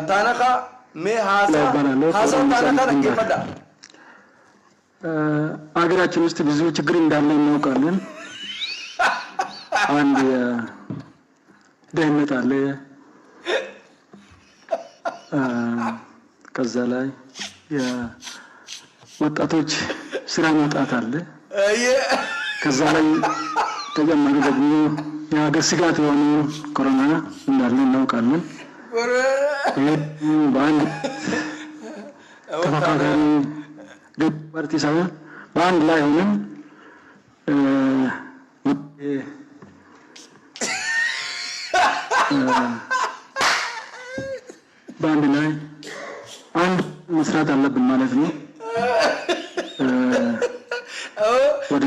ታነካ ሀሳ ታነካ ለከፈዳ አገራችን ውስጥ ብዙ ችግር እንዳለ እናውቃለን። አንድ ደህንነት አለ። ከዛ ላይ የወጣቶች ስራ መውጣት አለ። ከዛ ላይ ተጨማሪ ደግሞ የሀገር ስጋት የሆነ ኮሮና እንዳለ እናውቃለን። በአንድ ተፎካካሪ ፓርቲ ሳይሆን በአንድ ላይ ሆነን በአንድ ላይ አንድ መስራት አለብን ማለት ነው። ወደ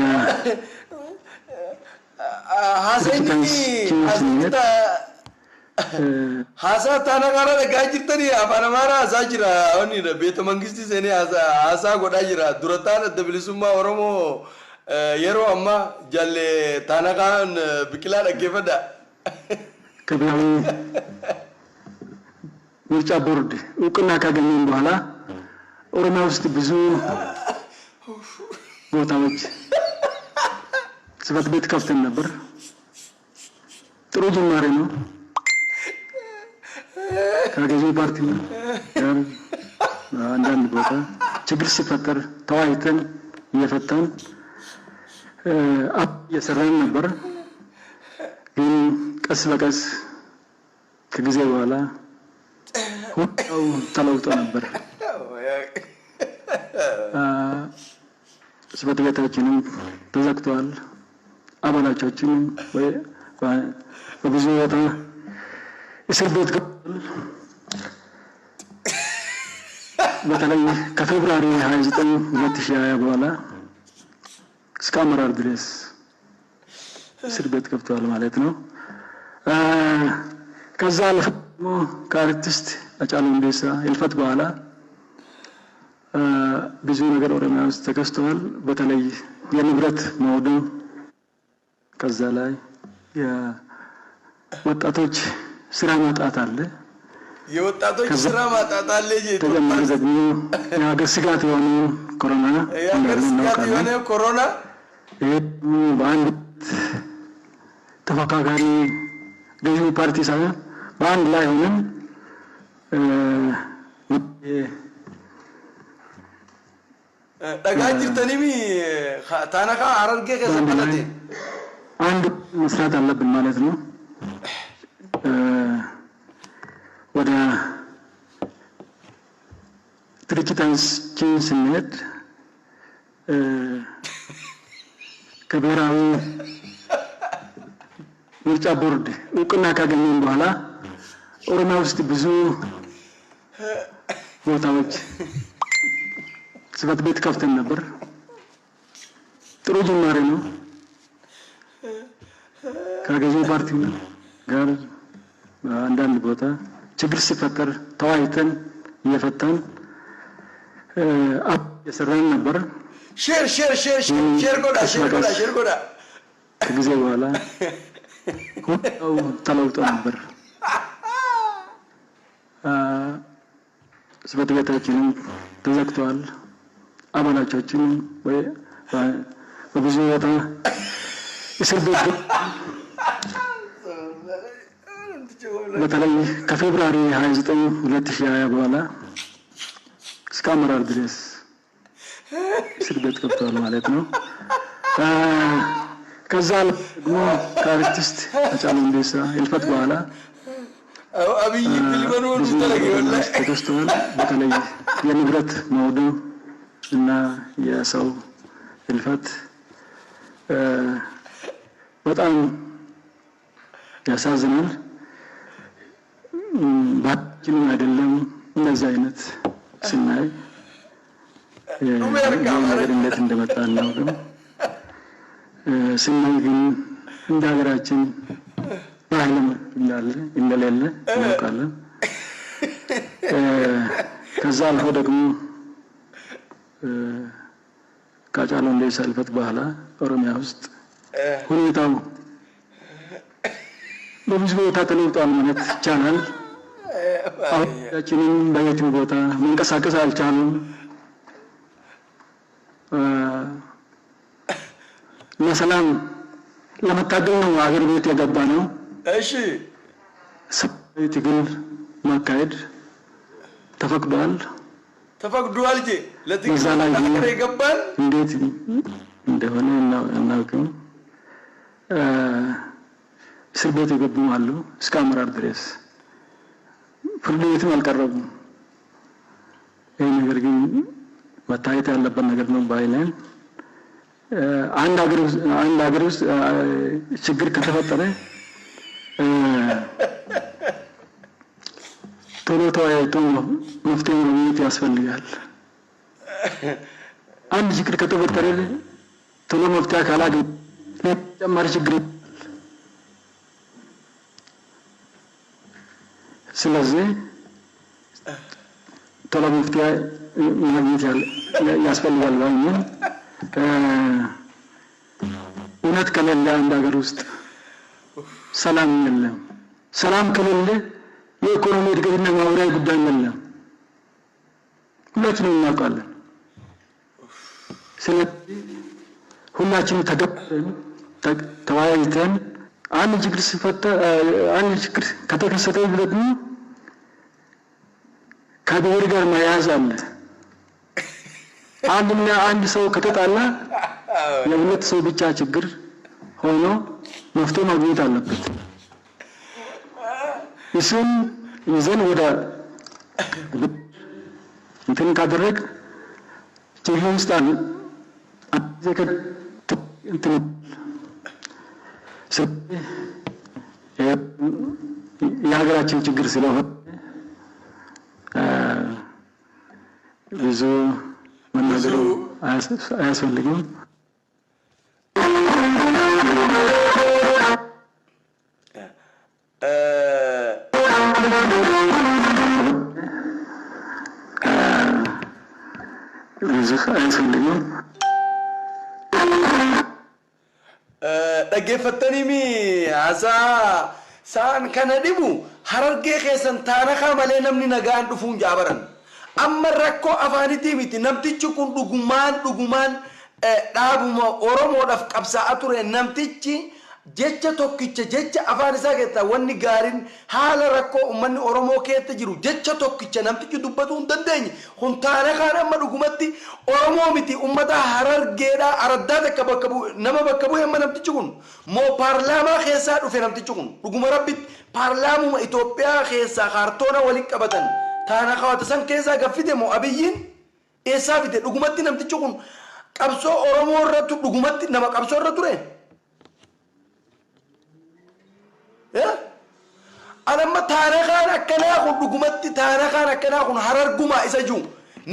ሀሳ ታነቃራ ጋጅተኒ አፋናማራ አሳጅራ አሁን ቤተ መንግስት ዘኔ ሀሳ ጎዳጅራ ዱረታን ደብልሱማ ኦሮሞ የሮ አማ ጃሌ ታነቃን ብቅላ ለገፈዳ ከብራዊ ምርጫ ቦርድ እውቅና ካገኘን በኋላ ኦሮሚያ ውስጥ ብዙ ቦታዎች ጽሕፈት ቤት ከፍተን ነበር። ጥሩ ጅማሬ ነው። ከገዢው ፓርቲ ጋር አንዳንድ ቦታ ችግር ሲፈጠር ተወያይተን እየፈታን እየሰራን ነበር። ግን ቀስ በቀስ ከጊዜ በኋላ ሁሉ ተለውጦ ነበር። ጽሕፈት ቤታችንም ተዘግተዋል። አባላቻችንም በብዙ ቦታ እስር ቤት ገብተዋል። በተለይ ከፌብሩዋሪ 29 2020 በኋላ እስከ አመራር ድረስ እስር ቤት ገብተዋል ማለት ነው። ከዛ ደግሞ ከአርቲስት ሃጫሉ ሁንዴሳ ህልፈት በኋላ ብዙ ነገር ኦሮሚያ ውስጥ ተከስተዋል። በተለይ የንብረት መውደም፣ ከዛ ላይ የወጣቶች ስራ ማጣት አለ። የወጣቶች ስራ ማጣት አለ። ተጨማሪ ደግሞ የሀገር ስጋት የሆነ ኮሮና በአንድ ተፎካካሪ ገዢው ፓርቲ ሳይሆን በአንድ ላይ ሆነን ደጋጅርተኒሚ ታነካ አረርጌ ከሰበለቴ አንድ መስራት አለብን ማለት ነው። ወደ ድርጅታችን ስንሄድ ከብሔራዊ ምርጫ ቦርድ እውቅና ካገኘን በኋላ ኦሮሚያ ውስጥ ብዙ ቦታዎች ጽሕፈት ቤት ከፍተን ነበር። ጥሩ ጅማሬ ነው። ከገዢው ፓርቲ ጋር አንዳንድ ቦታ ችግር ሲፈጠር ተወያይተን እየፈታን እየሰራን ነበር። ሼር ጎዳ ከጊዜ በኋላ ሁሉ ተለውጦ ነበር። ጽሕፈት ቤታችንም ተዘግተዋል። አባላቻችንም በብዙ ቦታ እስር ቤት በተለይ ከፌብሩዋሪ 29 2020 በኋላ እስከ አመራር ድረስ እስር ቤት ገብተዋል ማለት ነው። ከዛ ደግሞ ከአርቲስት ሃጫሉ ሁንዴሳ ህልፈት በኋላ አብይ ፊልመኑ ተከስተዋል። በተለይ የንብረት መውደም እና የሰው ህልፈት በጣም ያሳዝናል። ባችንም አይደለም እንደዚህ አይነት ስናይ ነገር እንዴት እንደመጣ ነው ግን ስናይ ግን እንደ ሀገራችን ባህልም እንደሌለ እናውቃለን። ከዛ አልፎ ደግሞ ከሃጫሉ ሁንዴሳ ህልፈት በኋላ ኦሮሚያ ውስጥ ሁኔታው በብዙ ቦታ ተለውጧል ማለት ይቻላል። አሁናችንም በየትም ቦታ መንቀሳቀስ አልቻሉም። ለሰላም ለመታገል ነው አገር ቤት የገባ ነው። እሺ ሰላማዊ ትግል ማካሄድ ተፈቅዷል። ተፈቅዷል እንጂ ለትግል የገባን እንዴት እንደሆነ እናውቅም። እስር ቤት የገቡም አሉ እስከ አመራር ድረስ ፍርድ ቤትም አልቀረቡም። ይህ ነገር ግን መታየት ያለበት ነገር ነው ባይነን አንድ ሀገር ውስጥ ችግር ከተፈጠረ ቶሎ ተወያይቶ መፍትሄ ማግኘት ያስፈልጋል። አንድ ችግር ከተፈጠረ ቶሎ መፍትሄ ካላገኘ ተጨማሪ ችግር ስለዚህ ቶሎ መፍትሄ ማግኘት ያስፈልጋል ባይነን እውነት ከሌለ አንድ ሀገር ውስጥ ሰላም የለም። ሰላም ከሌለ የኢኮኖሚ እድገትና ማህበራዊ ጉዳይ የለም። ሁላችንም እናውቃለን። ስለዚህ ሁላችንም ተገባን ተወያይተን አንድ ችግር ከተከሰተ ደግሞ ከብሔር ጋር መያዝ አለ። አንድ ሰው ከተጣላ የሁለት ሰው ብቻ ችግር ሆኖ መፍትሄ ማግኘት አለበት። እሱን ይዘን ወደ እንትን ካደረግ ችግር ውስጥ የሀገራችን ችግር ስለሆነ ብዙ መናገሩ አያስፈልግም። dhaggeeffatanii mi haasaa saan kana dhibu harargee keessan taanakaa malee namni nagaan dhufuun jaabaran amma rakkoo afaanitii miti namtichi kun dhugumaan dhaabuma oromoodhaaf qabsaa'aa ture namtichi jecha tokkicha jecha afaan isaa keessaa wanni gaariin haala rakkoo ummanni oromoo keessa jiru jecha tokkicha namtichi dubbatuu hin dandeenye kun taanakaan amma dhugumatti oromoo miti ummata harargeedhaa araddaa takka nama bakka bu'e amma namtichi kun moo paarlaamaa keessaa dhufe namtichi kun dhuguma rabbitti paarlaamuma Itoophiyaa keessaa kaartoona waliin qabatan taanakaa wata san keessaa gaffite moo abiyyiin eessaa fite dhugumatti namtichi kun qabsoo oromoo irratti dhugumatti nama qabsoo irra ture. Anamma taanakaan akkanaa kun dhugumatti taanakaan akkanaa kun harargumaa isa jiru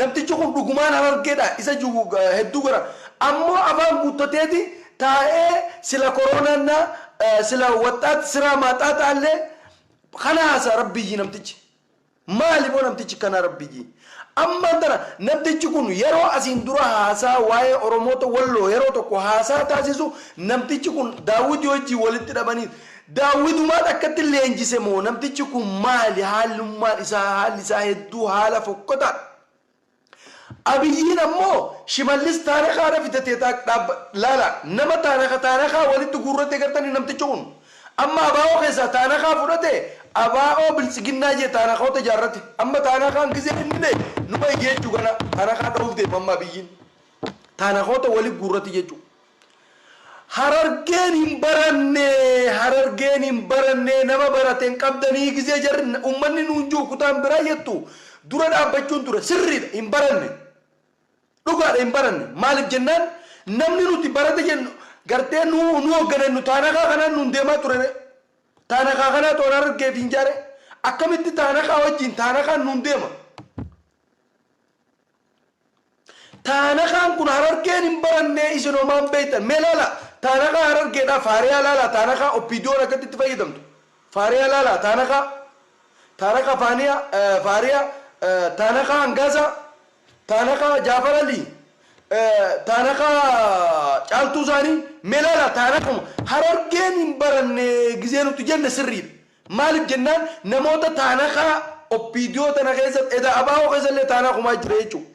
namtichi kun dhugumaan harargeedha isa jiru hedduu gara ammoo afaan guuttateeti taa'ee sila koronaanna sila waxaat sira maaxaa ta'allee kana haasa rabbiyyi namtichi maali boo namtichi kana rabbiyyi amma tana namtichi kun yeroo asiin dura haasaa waa'ee oromoota walloo yeroo tokko haasaa taasisu namtichi kun daawwiti wajjii walitti dhabanii daawwitumaan akkatti leenjise moo namtichi kun maali haalummaan isaa hedduu haala fokkota abiyyiin ammoo shimallis taanakaa fitatee laala nama taanakaa walitti guurratee gartanii namtichi kun amma abaa'oo keessaa taanakaa fudhate abaa'oo bilisiginnaa jee taanakoota jaarrate amma taanakaan gisee inni dhe numa jechu gana taanakaa dha'uuf deemamma abiyyiin taanakoota walitti guurrate jechu harargeen hin baranne nama barateen qabdanii gisee jarri ummanni nuun jiru kutaan biraa jettu dura dhaabbachuun ture sirriidha hin baranne dhugaadha hin baranne maaliif jennaan namni nuti barate jennu gartee nu hoogganannu taanakaa kanaan nuun deemaa ture taanakaa kanaa toon harargeef hin jaare akkamitti taanakaa wajjin taanakaan nuun deema taanakaan kun harargeen hin baranne isin homaan beektan mee laala taanakaa harargeedhaa faariyaa laala taanakaa oppiidiyoon akkatti itti fayyadamtu faariyaa laala taanakaa faariyaa taanakaa hangaasa taanakaa jaafaralii taanakaa caaltuu isaanii mee laala taanakuma harargeen hin baranne gisee nuti jenne sirriidha maaliif jennaan namoota taanakaa oppiidiyoo tana keessatti eda abaa'oo keessallee taanaa kumaa jira jechuudha.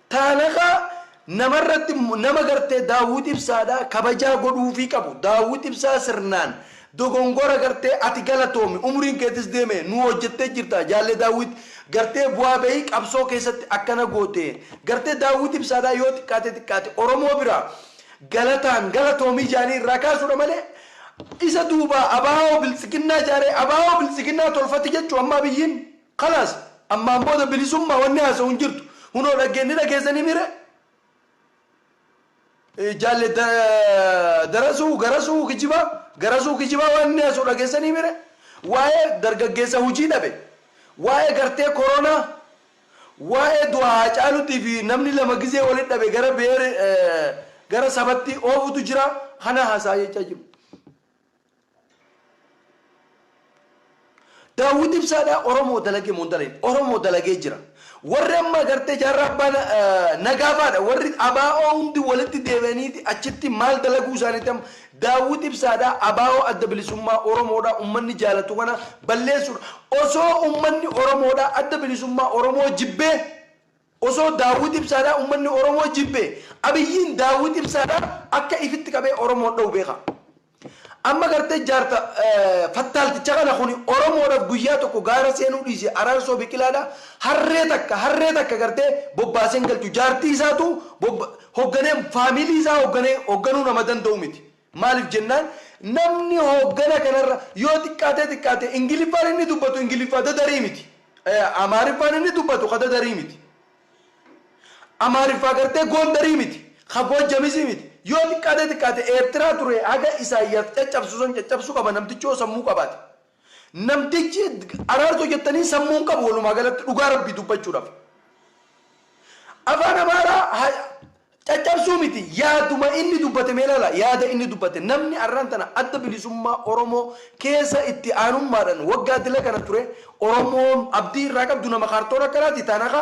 Taanakaa namarratti nama gartee Daawit Ibsaadhaa kabajaa godhuufii qabu. Daawit Ibsaa sirnaan dogongora gartee ati galatoomi umriin keetis deeme nu hojjettee jirta jaalle Daawit gartee bu'aa bahii qabsoo keessatti akkana goote gartee Daawit Ibsaadhaa yoo xiqqaate Oromoo bira galataan galatoomii jaanii irraa kaasuudha malee isa duuba abaa'oo bilisiginnaa jaaree abaa'oo bilisiginnaa tolfate jechuu amma biyyiin khalaas ammaan booda bilisummaa wanni haasa'u hin jirtu hunoo dhaggeenni dhageessanii mire jaalle garasuu kijibaa wanni haasa'u dhageessanii mire waa'ee dargaggeessa hujii dhabe waa'ee gartee koronaa waa'ee du'aa caalutii fi namni lama gizee walitti dhabe gara beere gara sabatti oofutu jira kana haasaa jechaa jiru. Daawit Ibsaadhaa Oromoo dalagee moondalain Oromoo dalagee jira. Warri amma gartee jaarraa abbaan nagaafaadha warri abaa'oo hundi walitti deebi'aniiti achitti maal dalaguu isaaniiti amma Daawit Ibsaadhaa abaa'oo adda bilisummaa Oromoodhaa ummanni jaalatu kana balleessuudha. Osoo ummanni Oromoodhaa adda bilisummaa Oromoo jibbee osoo Daawit Ibsaadhaa ummanni Oromoo jibbee abiyyiin Daawit Ibsaadhaa akka ifitti qabee Oromoo dha'u beeka. Amma gartee jaarta fattaalticha kana kuni Oromoodhaaf guyyaa tokko gaara seenuu dhiise araarsoo biqilaadha harree takka gartee bobbaaseen galchu jaartii isaatu hogganee faamilii isaa hogganuu nama danda'u miti. Maaliif jennaan namni hoggana kanarra yoo xiqqaate Ingiliffaan inni dubbatu Ingiliffaa dadarii miti. Amaariffaan inni dubbatu dadarii miti. Amaariffaa gartee Gondarii miti. Goojjamisii miti. Yoo xiqqaate Eertiraa ture haga Isaayyaas caccabsuu qaba namtichi sammuu qabaate. Namtichi araarsoo jettanii sammuu qabu walumaa galatti dhugaa rabbii dubbachuudhaaf. Afaan Amaaraa caccabsuu miti yaaduma inni dubbate meelala yaada inni dubbate namni arraan tana adda bilisummaa Oromoo keessa itti aanummaadhaan waggaa dila kana ture Oromoon abdii irraa qabdu nama kaartoon akkanaati taanaqa.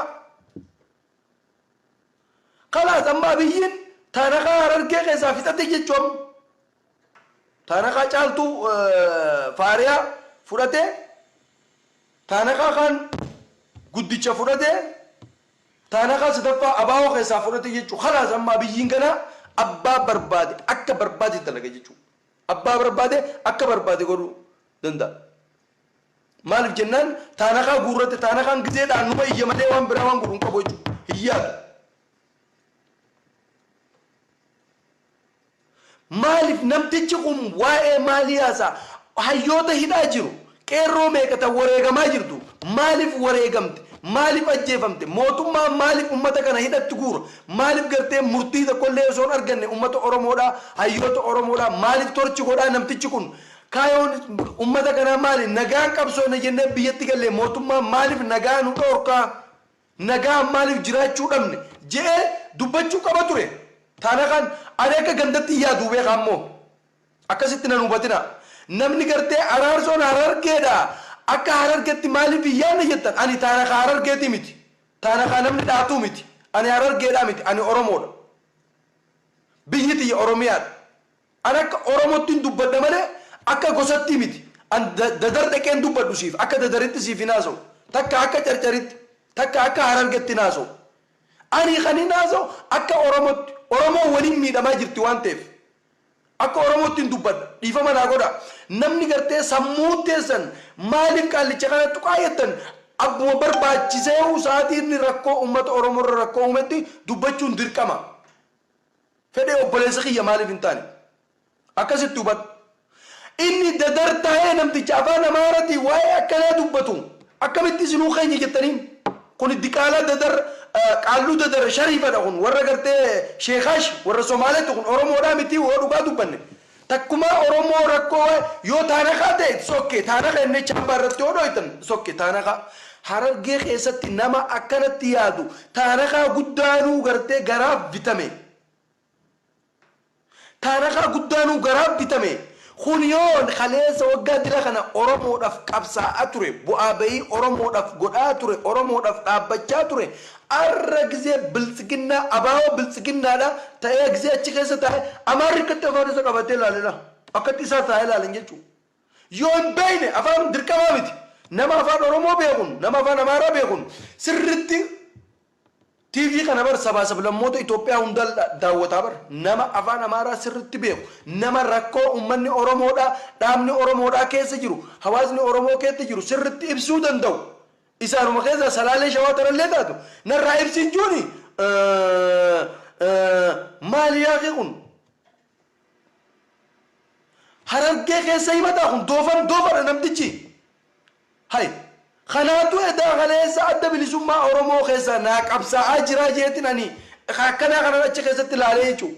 Kalaas amma biyyiin taanaqa Harargee keessaa fixate jechuun taanaqa caaltuu faariyaa fudhate taanaqa kan guddicha fudhate taanaqa sadaffaa abaa'oo keessaa fudhate jechuun kalaas amma biyyiin kana abbaa barbaade akka barbaade dalaga jechuudha. Abbaa barbaade akka barbaade godhuu danda'a. Maaliif jennaan taanaqa guurrate taanaqaan gizeedhaan numa iyya malee waan biraa waan godhuun qabu jechuudha. Hiyyaadha. Maaliif namtichi kun waa'ee maalii haasaa hayyoota hidhaa jiru qeerroo meeqata wareegamaa jirtu maaliif wareegamte maaliif ajjeefamte mootummaan maaliif ummata kana hidhatti guura maaliif gartee murtii tokkollee osoo hin arganne ummata Oromoodhaa hayyoota Oromoodhaa maaliif torchi godhaa namtichi kun kaayoon ummata kanaa maali nagaan qabsoone jennee biyyatti galle mootummaan maaliif nagaa nu dhorkaa nagaan maaliif jiraachuu dhabne jedhee dubbachuu qaba ture. Taanaaqaan ani akka gandatti yaadu beekaa ammoo akkasitti nan hubatina namni gartee araarsoon Harargeedha akka Harargeetti maaliif yaadna jettan ani taanaqa Harargeeti miti taanaqa namni dhaatuu miti ani Harargeedha miti ani Oromoodha biyyi tiyya Oromiyaadha ani akka Oromootti hin dubbadha malee akka gosatti miti ani dadar dhaqeen dubbadhu siif akka dadaritti siif hin haasa'u takka akka carcaritti takka akka Harargeetti hin haasa'u ani kan hin haasa'u akka Oromootti Oromoo waliin miidhamaa jirti waan ta'eef akka Oromootti hin dubbadha dhiifama naa godha namni gartee sammuu teessan maaliif qaallicha kanatti qaayattan abbuma barbaachisee sa'aatiin rakkoo uummata Oromoo irra rakkoo uumetti dubbachuun dirqama fedhee obboleessa kiyya maaliif hin taane akkasitti hubadhu inni dadar taa'ee namticha afaan Amaaraatiin waa'ee akkanaa dubbatu akkamitti isinuu keenya jettaniin kun diqaalaa dadar qaallu dadar shariifadha kun warra gartee sheekaash warra Somaaleetti kun Oromoodhaa miti waa dhugaa dubbanne takkuma Oromoo rakkoo yoo taanaqa ta'e sokke taanaqa inni chambaa irratti yoo dhooytan sokke taanaqa Harargee keessatti nama akkanatti yaadu taanaqa guddaanuu gartee garaaf bitame taanaqa guddaanuu garaaf bitame Khuniyoon khaleessa waggaa dila kana Oromoodhaaf qabsaa'aa ture bu'aa bahii Oromoodhaaf godhaa ture Oromoodhaaf dhaabbachaa ture arra gizee biltsiginnaa abaa'oo biltsiginnaadha ta'ee gizee achi keessa taa'e Amaarri akkatti afaan isa qabatee ilaalela akkatti isaa taa'ee ilaalan jechuudha يوم بين أفهم دركمامتي نما أفهم أورمو بيكون نما أفهم أمارا بيكون سرتي TV kana bar sabasab lammoota Itoophiyaa hundal daawwataa bar nama afaan Amaaraa sirriitti beeku nama rakkoo ummanni Oromoodha dhaabni Oromoodha keessa jiru hawaasni Oromoo keessa jiru sirriitti ibsuu danda'u isaanuma keessa salaalee shawaa tarallee taatu narraa ibsin juuni maali yaaqi kun harargee keessa himataa kun doofadha namtichi hay خناتو إذا خليس أدب لسما أورمو خيسا ناقب ساجرا جيتناني خاكنا خنا نتش خيسا تلاليجو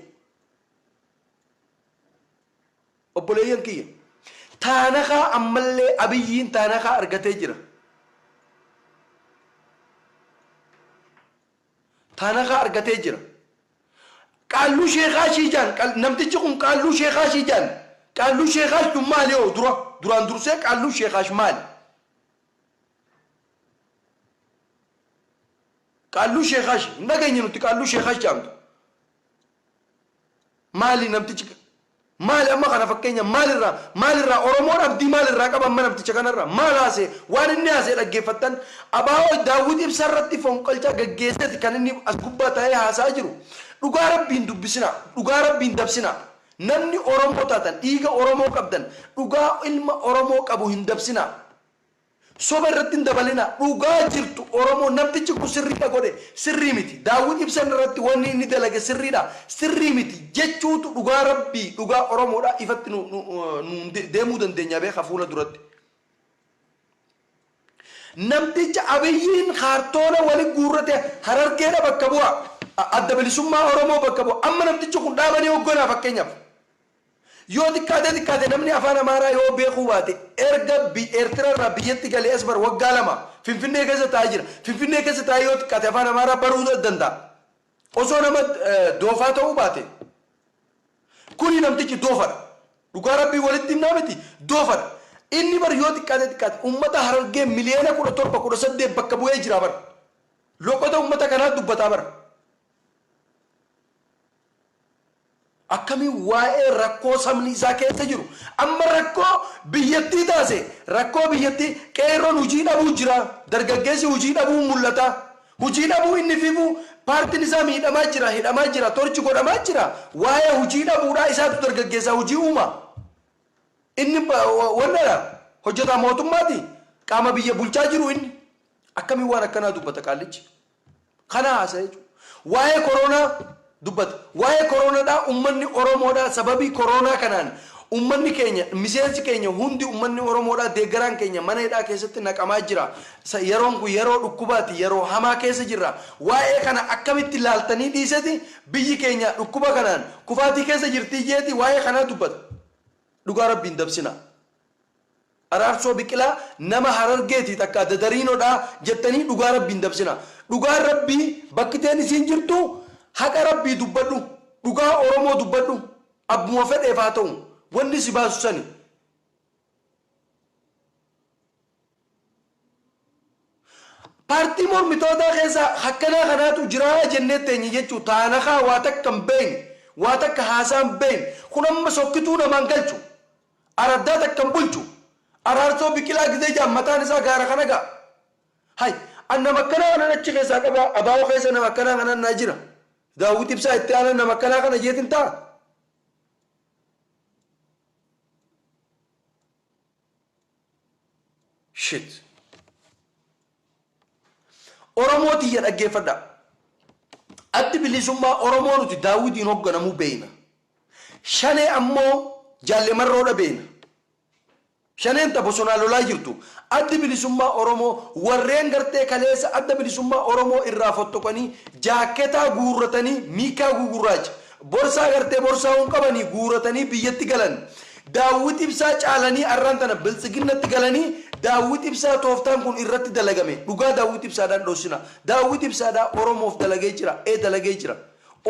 أبوليان كي تانخا أمالي أبيين تانخا أرغتي جرا قالو شيخا شيجان نمتجكم قالو شيخا شيجان قالو شيخا شماليو دران درسي قالو شيخا شمالي قالوا شيخاش نغني نتي قالوا شيخاش جامد مالي نمتي مالي اما خنا فكينيا مالي را اورمو ابدي مالي را قبا من نمتي كنرا مالاسي وان الناس دغفتن اباو داوود ابسرت فونقلچا گگيست كنني اسكبتا هي حساجرو دغارب بين دبسنا دغارب بين دبسنا نمني اورمو تاتن ايغا اورمو قبدن دغا علم اورمو قبو هندبسنا soba irratti dabalina dhugaa jirtu oromoo namtichi ku sirriidha godhe sirrii miti daawud ibsan irratti wanni inni dalage sirrii miti jechuutu dhugaa rabbii dhugaa oromoodha ifatti nu deemuu dandeenya beeka fuula duratti namtichi abiyyiin kaartoona wali guurrate harargeedha bakka bu'a adda bilisummaa oromoo bakka bu'a amma namtichi kun dhaabanii hogganaa fakkeenyaaf yoo dikkaate namni afaan Amaaraa yoo beekuu baate erga Eertiraa irraa biyyatti galee as bar waggaa lama Finfinnee keessa taa'aa jira Finfinnee keessa taa'ee yoo dikkaate afaan Amaaraa baruu danda'a osoo nama doofaa ta'uu baate kuni namtichi doofadha dhugaa rabbii walitti himnaa miti doofadha inni bar yoo dikkaate ummata harargee miliyoona 17 18 bakka bu'ee jira bar loqota ummata kanaa dubbataa bar akkami waa'ee rakkoo sabni isaa keessa jiru amma rakkoo biyyattii taase rakkoo biyyattii qeerroon hojii dhabuu jira dargaggeessi hojii dhabuu mul'ata hojii dhabuu inni fiifu paartiin isaa hidhamaa jira torchi godhamaa jira waa'ee hojii dhabuudhaa isaatu dargaggeessaa hojii uuma inni wannadha hojjetaa mootummaati qaama biyya bulchaa jiru inni akkami waan akkanaa dubbata qaallichi kana haasa'e waa'ee koronaa dubbata waa'ee koronaadha ummanni oromoodha sababii koronaa kanaan ummanni keenya miseensi keenya hundi ummanni oromoodha deeggaraan keenya mana hidhaa keessatti naqamaa jira yeroon kun yeroo dhukkubaati yeroo hamaa keessa jirra waa'ee kana akkamitti laaltanii dhiisati biyyi keenya dhukkuba kanaan kufaatii keessa jirtii jeeti waa'ee kanaa dubbata dhugaa rabbiin dabsina araarsoo biqilaa nama harargeeti takka dadariinoodha jettanii dhugaa rabbiin dabsina dhugaa rabbii bakkiteen isiin jirtu haqa rabbii dubbadhu dhugaa oromoo dubbadhu abbuma fedheef haa ta'u wanni si baasu sani paartii mormitootaa keessa hakkanaa kanaatu jiraa jennee teenye jechuu taanakaa waa takka hin beekne waa takka haasaa hin beekne kun amma sokkituu namaan galchu araddaa takka hin bulchu araarsoo biqilaa gizee jaammataan isaa gaara kana ga'a hay annama akkanaa kanan achi keessaa qaba abaa'oo keessa nama akkanaa kanan naa jira daawwit ibsaa itti aanan nama akkanaa kana jeetin ta'a shit oromoo tiyya dhaggeeffadha addi bilisummaa oromoo nuti daawwitiin hoogganamuu beeyna shanee ammoo jaallemarroodha beeyna shaneen ta bosonaa lolaa jirtu addi bilisummaa oromoo warreen gartee kaleessa adda bilisummaa oromoo irraa fottoqanii jaaketaa guurratanii miikaa gugurraacha borsaa gartee borsaa hun qabanii guurratanii biyyatti galan daawwit ibsaa caalanii arraan tana biltsiginnatti galanii daawwit ibsaa tooftaan kun irratti dalagame dhugaa daawwit ibsaadhaan dhoosina daawwit ibsaadhaa oromoof dalagee jira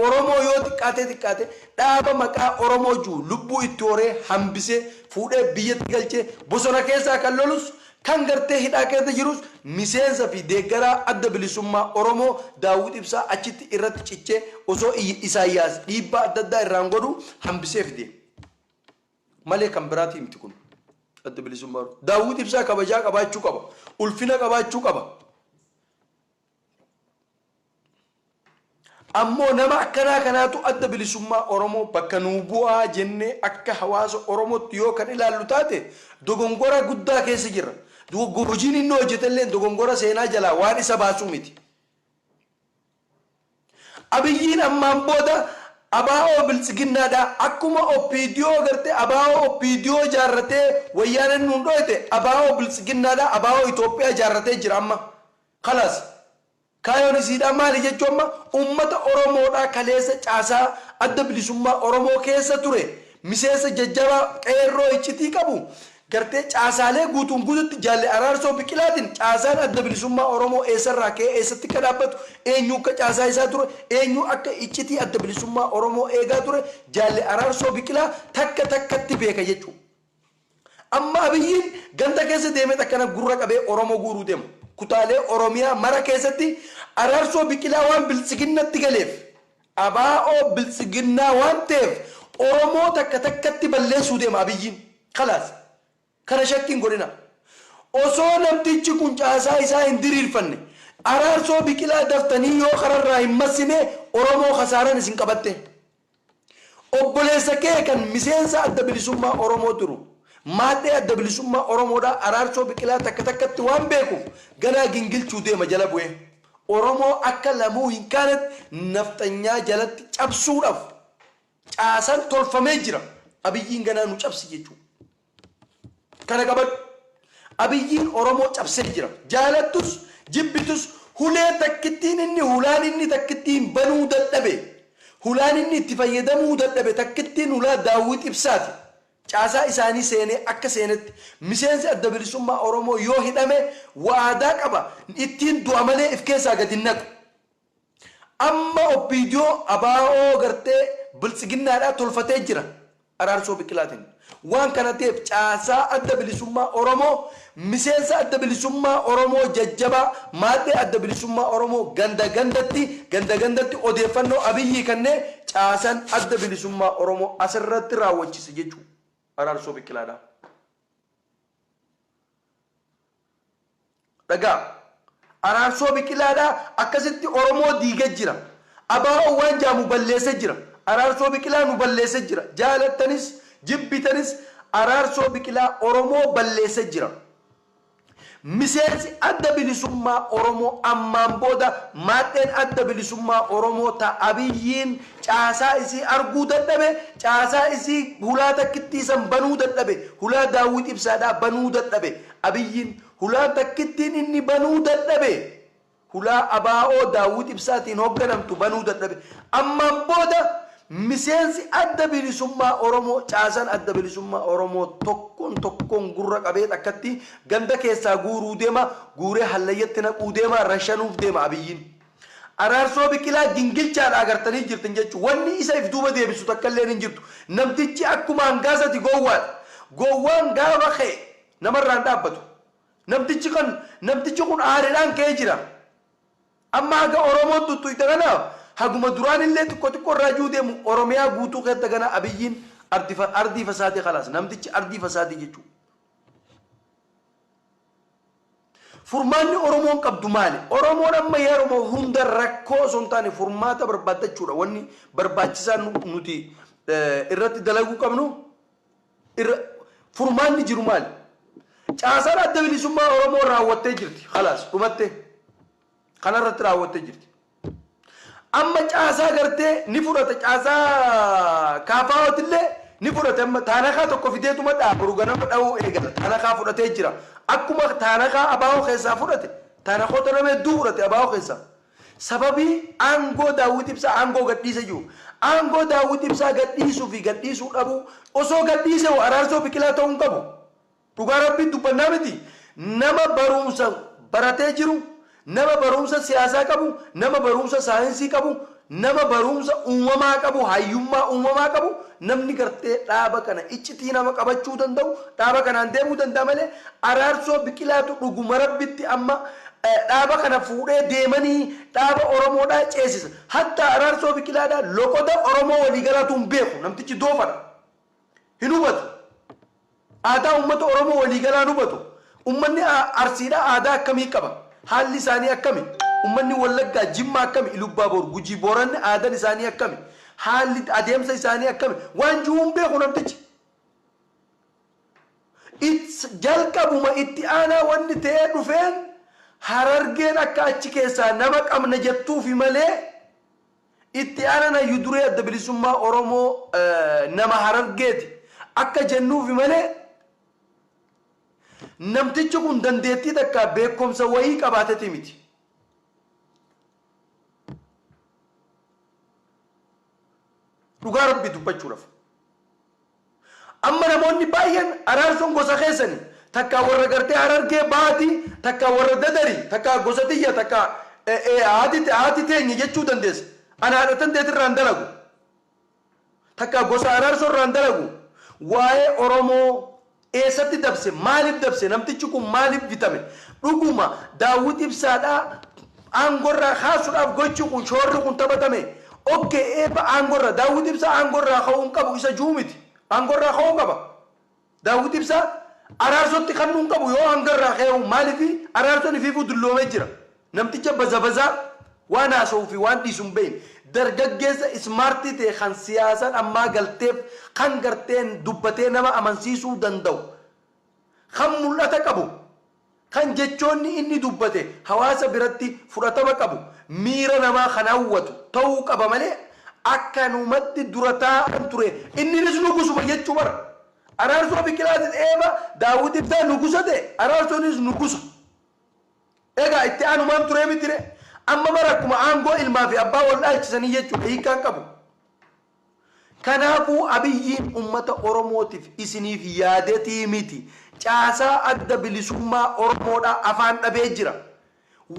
oromoo yoo xiqqaate dhaaba maqaa oromoo juu lubbuu itti horee hambisee fuudhee biyyatti galchee bosona keessaa kan lolus kan gartee hidhaa keessa jirus miseensa fi deeggaraa adda bilisummaa oromoo daawwit ibsaa achitti irratti cichee osoo isaayyaas dhiibbaa adda addaa irraan godhu hambisee fide malee kan biraatii miti kun adda bilisummaa daawwit ibsaa kabajaa qabaachuu qaba ulfina qabaachuu qaba ammoo nama akkanaa kanaatu adda bilisummaa Oromoo bakka nuu bu'aa jennee akka hawaasa Oromootti yoo kan ilaallu taate dogongora guddaa keessa jirra hojiin inni hojjetallee dogongora seenaa jalaa waan isa baasuu miti abiyyiin ammaan booda abaa'oo biltsiginnaadha akkuma oppiidiyoo gartee abaa'oo oppiidiyoo jaarratee wayyaanan nuun dhoyte abaa'oo biltsiginnaadha abaa'oo Itoophiyaa jaarratee jira amma khalaas kayoon isiidha maali jechuun amma ummata Oromoodhaa kaleessa caasaa adda bilisummaa Oromoo keessa ture miseensa jajjabaa qeerroo iccitii qabu gartee caasaalee guutuun guututti jaalle araarsoo biqilaatiin caasaan adda bilisummaa Oromoo eessarraa ka'ee eessatti akka dhaabbatu eenyu akka caasaa isaa ture eenyu akka iccitii adda bilisummaa Oromoo eegaa ture jaalle araarsoo biqilaa takka takkatti beeka jechuudha. Amma abiyyiin ganda keessa deemee akkana gurra qabee Oromoo guuruu deema. Kutaalee Oromiyaa mara keessatti araarsoo biqilaa waan biltsiginnatti galeef abaa'oo biltsiginnaa waan ta'eef Oromoo takka takkatti balleessuu deema abiyyiin khalaas. Kana shakkiin godhina osoo namtichi kun caasaa isaa hin diriirfanne araarsoo biqilaa daftanii yoo kararraa hin massine Oromoo khasaaran isin qabatte obboleessa kee kan miseensa adda bilisummaa Oromoo turu maadhee adda bilisummaa Oromoodhaa araarsoo biqilaa takka takkatti waan beekuuf ganaa gingilchuu deema jala bu'ee Oromoo akka lamuu hin kaanetti nafxanyaa jalatti cabsuudhaaf caasaan tolfamee jira abiyyiin ganaa nu cabsi jechuudha. Kana qabadhu abiyyiin Oromoo cabsee jira jaalattus jibbitus hulee takkittiin inni hulaan inni takkittiin banuu dadhabe hulaan inni itti fayyadamuu dadhabe takkittiin hulaa daawwit ibsaati caasaa isaanii seenee akka seenetti miseensi adda bilisummaa Oromoo yoo hidhame waadaa qaba ittiin du'a malee if keessaa gadi naqu amma oppiidiyoo abaa'oo gartee biltsiginnaadhaa tolfatee jira araarsoo biqilaatiin. Waan kana ta'eef caasaa adda bilisummaa Oromoo miseensa adda bilisummaa Oromoo jajjabaa maadhee adda bilisummaa Oromoo ganda gandatti odeeffannoo abiyyii kanneen caasaan adda bilisummaa Oromoo asirratti raawwachise jechuudha araarsoo biqilaadha. Dhagaa araarsoo biqilaadha akkasitti Oromoo diigee jira abaa'oo waan jaamu balleessee jira araarsoo biqilaa nu balleessee jira jaalattanis jibbitanis araarsoo biqilaa Oromoo balleessee jira. Miseensi adda bilisummaa Oromoo ammaan booda maadheen adda bilisummaa Oromoo abiyyiin caasaa isii arguu dadhabe caasaa isii hulaa takkittiisan banuu dadhabe hulaa daawwit ibsaadhaa banuu dadhabe abiyyiin hulaa takkittiin inni banuu dadhabe hulaa abaa'oo daawwit ibsaatiin hoogganamtu banuu dadhabe ammaan booda miseensi adda bilisummaa Oromoo caasaan adda bilisummaa Oromoo tokkoon gurra qabee akkatti ganda keessaa guuruu deema guuree hallayyatti naquu deema rashanuuf deema abiyyiin araarsoo biqilaa gingilchaadha agartanii jirtan jechuun wanni isa if duuba deebisu takkallee hin jirtu namtichi akkuma hangaasati gowwaan gaafa ka'e namarraan dhaabbatu namtichi kun aariidhaan ka'ee jira amma haga Oromoon tuttu'ite kanaaf haguma duraan illee xiqqoo irraa juu deemu Oromiyaa guutuu keessa gana abiyyiin ardii fasaadii khalaas namtichi ardii fasaadii jechuudha. Furmaanni Oromoon qabdu maali? Oromoon amma yeroo hunda rakkoo osoo hin taane furmaata barbaadachuudha wanni barbaachisaan nuti irratti dalaguu qabnu furmaanni jiru maali? Caasaan adda bilisummaa Oromoo raawwattee jirti khalaas dhumattee kanarratti raawwattee jirti. Amma caasaa gartee ni fudhata caasaa kaafaawotillee ni fudhate amma taanakaa tokko fideetuma dhaaburu ganama dha'uu eegala taanakaa fudhatee jira akkuma taanakaa abaa'oo keessaa fudhate taanakoota nama hedduu fudhate abaa'oo keessaa sababii aangoo daawwit ibsaa aangoo gadhiise jiru aangoo daawwit ibsaa gadhiisuu fi gadhiisuu dhabu osoo gadhiise araarsoo biqilaa ta'uu hin qabu dhugaa rabbiin dubbannaa miti nama barumsa baratee jiru nama barumsa siyaasaa qabu nama barumsa saayinsii qabu nama barumsa uumamaa qabu hayyummaa uumamaa qabu namni gartee dhaaba kana iccitii nama qabachuu danda'u dhaaba kanaan deemuu danda'a malee araarsoo biqilaatu dhuguma rabbitti amma dhaaba kana fuudhee deemanii dhaaba Oromoodhaa ceesisa hatta araarsoo biqilaadhaa loqoda Oromoo waliigalaatu hin beeku namtichi doofadha hin hubatu aadaa uummata oromoo waliigalaa nu batu ummanni arsiidha aadaa akkamii qaba haalli isaanii akkami ummanni wallaggaa jimmaa akkami ilubbaabor gujii booranni aadaan isaanii akkami haalli adeemsa isaanii akkami waan jiruun beeku namtichi jalqabuma itti aanaa wanni ta'ee dhufeen harargeen akka achi keessaa nama qabna jettuufi malee itti aanaa na yuduree adda bilisummaa oromoo nama harargeeti akka jennuufi malee namtichi kun dandeettii takka beekumsa wayii qabaateti miti dhugaa rabbi dubbachuudhaaf amma namoonni baay'een araarsoon gosa keessani takka warra gartee harargee baati takka warra dadari takka gosa tiyya takka haati teenye jechuu dandeessa ana haadhatan deetirraan dalagu takka gosa araarsoon irraan dalagu waa'ee oromoo eessatti dabse maaliif dabse namtichi kun maaliif bitame dhuguma daawwit ibsaadhaa aangorraa kaasuudhaaf gochi kun shoorri kun taphatame okkee eeba aangorra daawwit ibsaa aangorraa ka'uun qabu isa juumiti aangorraa ka'uu qaba daawwit ibsaa araarsotti kannuun qabu yoo aangorraa ka'u maaliifi araarsoon ifiifuu dulloomee jira namticha bazabazaa waan haasa'uu fi waan dhiisuun beeyin dargaggeessa ismaartii ta'e kan siyaasaan ammaa galteef kan garteen dubbatee nama amansiisuu danda'u kan mul'ata qabu kan jechoonni inni dubbate hawaasa biratti fudhatama qabu miira namaa kan hawwatu ta'uu qaba malee akkanumatti dura taa'an ture inninis nugusuma jechuu bara araarsoo biqilaatiin eeba daawwit ibsaa nugusa ta'e araarsoonis nugusa egaa itti aanumaan turee mitire amma bara akkuma aangoo ilmaa fi abbaa wal dhaalchisanii jechuudha hiikaan qabu kanaafuu abiyyiin ummata oromootiif isiniif yaadetii miti caasaa adda bilisummaa oromoodhaa afaan dhabee jira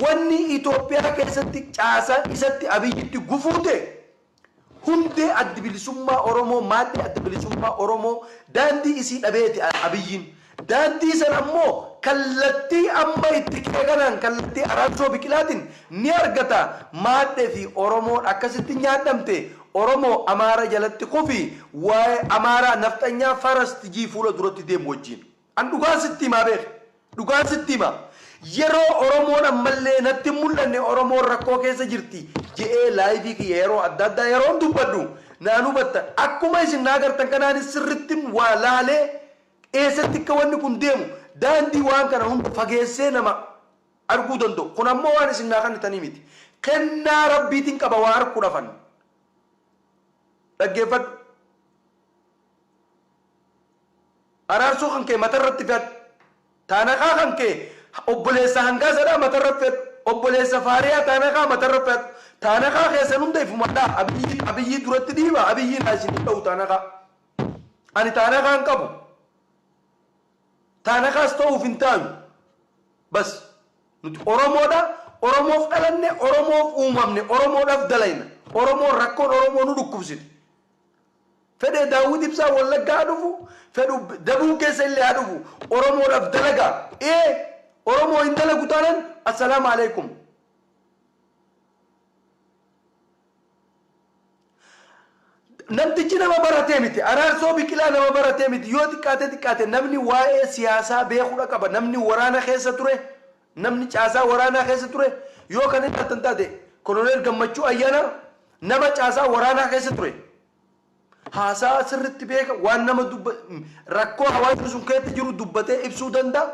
wanni Itoophiyaa keessatti caasaa isatti abiyyitti gufuute hundee adda bilisummaa oromoo maaddee adda bilisummaa oromoo daandii isii dhabeeti abiyyiin daandii san ammoo kallattii amma itti keeganaan kallattii araarsoo biqilaatiin ni argata maaddee fi oromoon akkasitti nyaadhamte oromoo amaara jalatti kufi waa'ee amaaraa nafxanyaa farastijii fuula duratti deemu wajjiin an dhugaan sitti himaa beek dhugaan sitti himaa yeroo oromoon ammallee natti mul'anne oromoon rakkoo keessa jirti je'ee laayivii kiyya yeroo adda addaa yeroon dubbadhu naan hubattan akkuma isin naagartan kanaanis sirritti waa laalee eessatti akka wanni kun deemu daandii waan kana hunda fageessee nama arguu danda'u kun ammoo waan isin naa kannitanii miti kennaa rabbiitiin qaba waa harkuu dhafan dhaggeeffadhu araarsoo kan kee matarratti fedhu taanakaa kan kee obboleessa hangaasadhaa matarratti fedhu obboleessa faariyaa taanakaa matarratti fedhu taanakaa keessan hunda ifumadhaa abiyyi duratti dhiiba abiyyiin isin ta'u taanakaa ani taanakaa hin qabu taanakaas ta'uuf hin taayu bas nuti oromoodha oromoof dhalanne oromoof uumamne oromoodhaaf dalayna oromoon rakkoon oromoo nu dhukkubsite fedhe daawwit ibsaa wallaggaa haa dhufu fedhu dabuu keessa illee haa dhufu oromoodhaaf dalagaa oromoo hin dalagu taanan assalaamu alaikum namtichi nama baratee miti araarsoo biqilaa nama baratee miti yoo xiqqaate namni waa'ee siyaasaa beekuudha qaba namni waraana keessa ture namni caasaa waraanaa keessa ture yoo kan inni attan taate koloneel gammachuu ayyaana nama caasaa waraanaa keessa ture haasaa sirritti beeka waan nama rakkoo hawaasni sun keessa jiru dubbatee ibsuu danda'a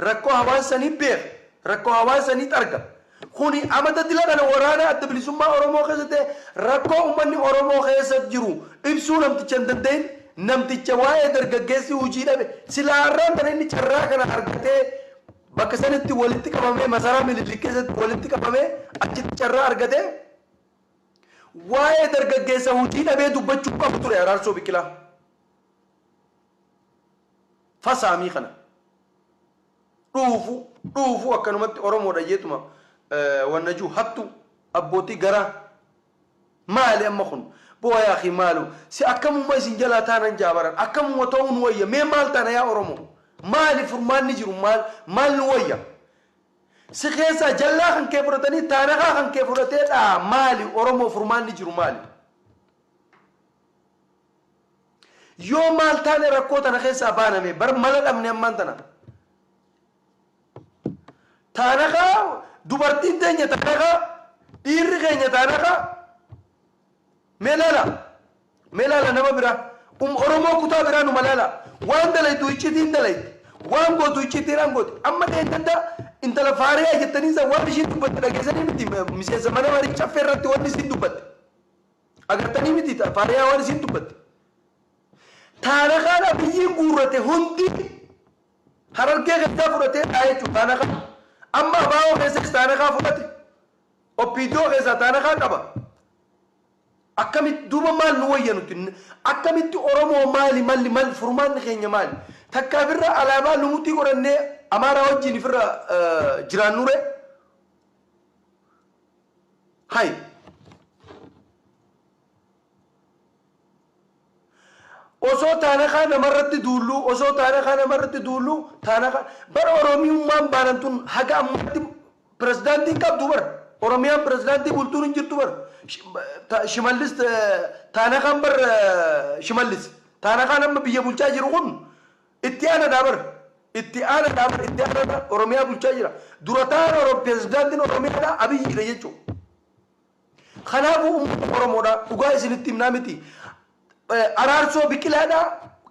rakkoo hawaasanii beeka rakkoo hawaasanii arga kuni amata dilana waraana adda bilisummaa oromoo keessatti rakkoo ummanni oromoo keessa jiru ibsuu namticha hin danda'in namticha waa'ee dargaggeessi hojii dhabe silaarraan kana inni carraa kana argatee bakka sanitti walitti qabamee masaraa mililik keessatti walitti qabamee achitti carraa argatee waa'ee dargaggeessa hojii dhabee dubbachuu qabu ture araarsoo biqilaa fasaamii kana dhuufu akkanumatti oromoodha jeetuma wannaju hattu abbootii garaa maali amma kun boo yaa akhi maalu si akkamuma isin jalaa taanan jaabaran akkamuma ta'uun wayya mee maal taana yaa oromoo maali furmaanni jiru maal nu wayya si keessa jallaa kan kee fudhatanii taanakaa kan kee fudhateedha maali oromoo furmaanni jiru maali yoo maal taane rakkoo tana keessaa baaname bar mala dhabne ammaan tana taanaka dubartiin teenya taanaka dhiirri keenya taanaka meelala nama bira oromoo kutaa biraa nu malala waan dalaytu iccitiin dalayt waan gootu iccitiin an gooti amma deentanda intala faariyaa jettanii isa waan ishiin dubbatte dhageessanii miti miseensa mana marii caffee irratti waan isiin dubbatte agartanii miti faariyaa waan isiin dubbatte taanakaadha biyyiin guurrate hundi harargee keessaa fudhatee dhaa jechuudha taanakaa amma abaa'oo keessatti taanakaa fudhate oppiidoo keessaa taanakaa qaba akkamitti duuba maal nu wayyanutti akkamitti oromoo maali furmaanni keenya maali takkaaf irra alaabaa lumutti godhannee amaaraa wajjin ifirra jiraannure hay osoo taanakaa namarratti duullu taanakaa bara oromiyummaan baanantun haga ammatti pirezidaantiin qabdu bara oromiyaan pirezidaantii bultuun hin jirtu bara shimallis taanakaan bar shimallis taanakaan amma biyya bulchaa jiru kun itti aanadhaa bara oromiyaa bulchaa jira durataan pirezidaantiin oromiyaadha abiyyiidha jechuudha kanaafuu uummata oromoodha dhugaa isinitti himnaa miti araarsoo biqilaadha